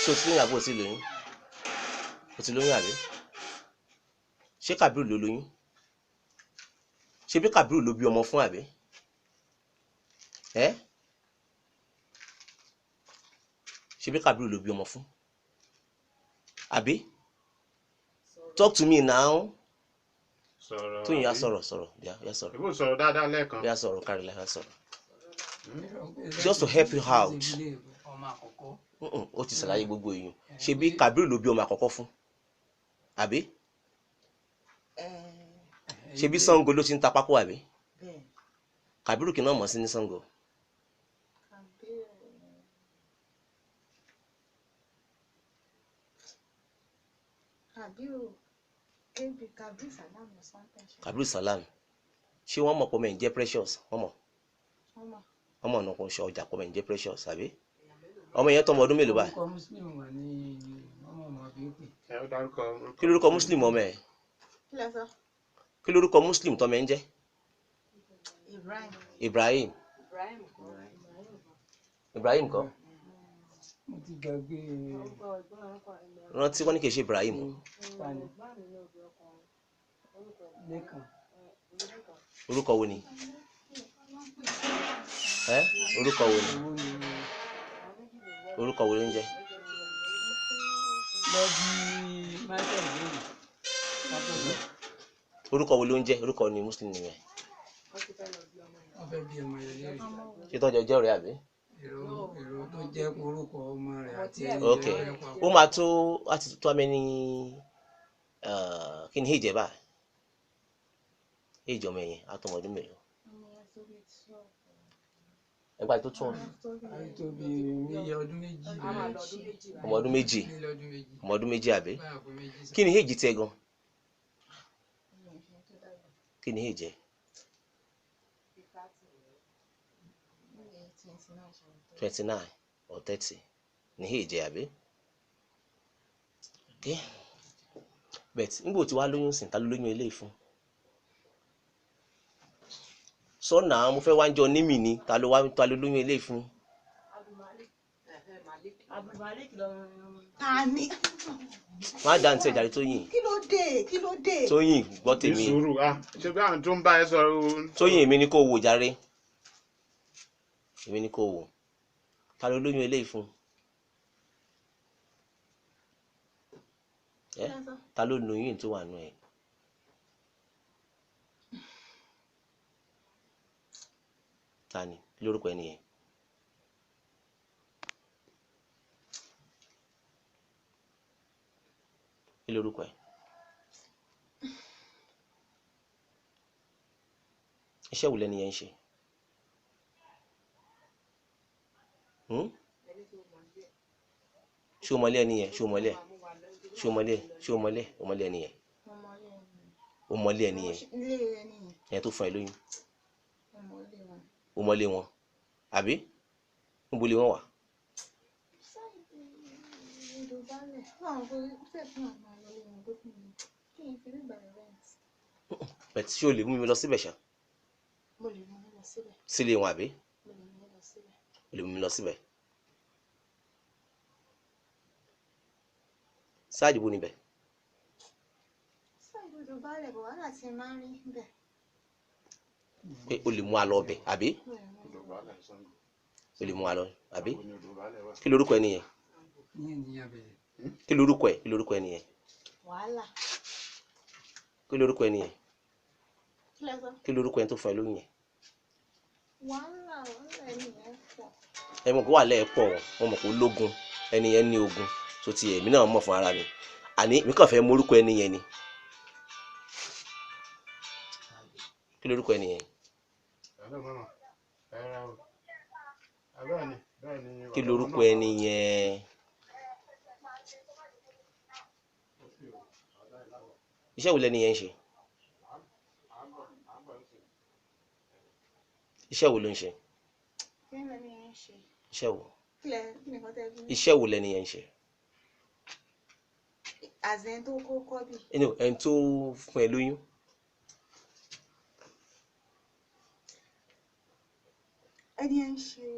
ṣé o ti lóyún àbí o ti lóyún? O ti lóyún àbí? Ṣé Kàbírù ló lóyún? Ṣé bí Kàbírù ló bí ọmọ fún àbí? Ẹ́ ṣé bí Kàbírù ló bí ọmọ fún? Àbí? Talk to me now. Sọ̀rọ̀. Tóyìn yá sọ̀rọ̀ yá sọ̀rọ̀. Ìbò sọ̀rọ̀ dáadáa lẹ́ẹ̀kan. Yá sọ̀rọ̀ kárí la yá sọ̀rọ̀. Just to help you out. Ó ti ṣàlàyé gbogbo èèyàn. Ṣé bí Kàbírù ló bí ọmọ àkọ́kọ́ fún? Àbí? Ṣé bí Ṣàngó ló ti ń ta pákó àbí? Kàbírù kì náà mọ̀ sí ní Ṣàngó. Kàbírù Salam. Ṣé wọ́n mọ̀ pọ̀ mẹ́rin jẹ́ Precious? Wọ́n mọ̀. Wọ́n mọ̀ náà kò ṣe ọjà pọ̀ mẹ́rin jẹ́ Precious àbí? Ọmọ yẹn tọmọ ọdún mélòó báyìí? Kí lórúkọ Muslim ọmọ ẹ̀? Kí lórúkọ Muslim tọmọ ẹ̀ ń jẹ́? Ibrahim. Ibrahim kọ́? Rántí wọ́n ní kì í ṣe Ibrahim. Orúkọ wo ni? Orúkọ wo ni? Orúkọ wo ló ń jẹ́? Orúkọ wo ló ń jẹ́? Orúkọ ni Muslim nìyẹn. Ṣé tọ́jọ́ jẹ́ ọ̀rẹ́ àbí? Ok, ó máa tó láti tó amẹ́ni kí ni èjì ẹ̀ báyìí? Èjì ọmọ ẹ̀yìn àtọmọ ọdún mélòó? Ẹgbàá tó tún ọmọ ọdún méjì. Ọmọ ọdún méjì àbí? Kí ni èjì tiẹ̀ gan? Kí ni èjì ẹ̀? 29 or 30 ní èjì àbí? Okay. But nígbà tí wàá lóyún sìn ta ló lóyún eléyìí fún? Sọ́nà mo fẹ́ wá ń jọ nímì ni ta ló lóyún eléyìí fún? Tani. Má dá ntí ẹ̀jà rí Tóyìn. Kí ló dé? Tóyìn gbọ́ tèmi. Ìṣòro ṣe bí àwọn tó ń bá ẹ sọ̀rọ̀. Tóyìn èmi ni kò wò jàre. Èmi ni kò wò. Ta ló lóyún eléyìí fún? Ta ló lóyún tó wà nù ẹ̀? Ta ni? Kí lórúkọ ẹ nìyẹn? Kí lórúkọ ẹ? Iṣẹ́ wo lẹni yẹn ń ṣe? Ṣé o mọlé ẹni yẹn? Ṣé o mọlé? Ṣé o mọlé? Ṣé o mọlé? O mọlé ẹni yẹn? O mọlé ẹni yẹn? Ẹni tó fún ẹ lóyún? O mọlé wọn? Àbí? Níbo lè wọ́n wà? Bẹ̀t ṣé o lè mú mi lọ síbẹ̀ ṣá? Sílé wọn àbí? O lè mú mi lọ síbẹ̀. Sáàdì wo níbẹ̀? Pé o lè mú a lọ ọbẹ̀ àbí? O lè mú a lọ àbí? Kí lorúkọ ẹ nìyẹn? Kí lorúkọ ẹ? Kí lorúkọ ẹ nìyẹn? Kí lorúkọ ẹ nìyẹn? Kí lorúkọ ẹ tó fún ẹ lóyún yẹn? Ẹ mọ̀ kó wà lẹ́ẹ̀ pọ̀ wọ́n mọ̀ kó lógun ẹni yẹn ní ogun tó ti ẹ̀mí náà mọ̀ fún ara mi àní mi kàn fẹ́ morúkọ ẹni yẹn ni. Kí lorúkọ ẹni yẹn? Kí lorúkọ ẹni yẹn? Iṣẹ́ wo lẹni yẹn ń ṣe? Iṣẹ́ wo ló ń ṣe? Iṣẹ́ wo? Iṣẹ́ wo lẹni yẹn ń ṣe? Ẹni tó fún ẹ lóyún. Ẹni yẹn ń ṣe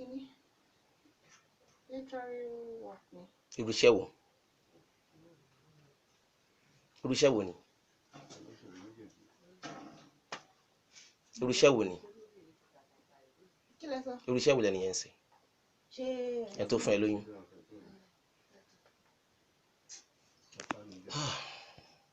kíní literary work ni. irú iṣẹ́ wo irú iṣẹ́ wo ni irú iṣẹ́ wo ni Kí lẹ sọ? irú iṣẹ́ wo lẹni yẹn ń ṣe Ṣé ẹni tó fún ẹ lóyún.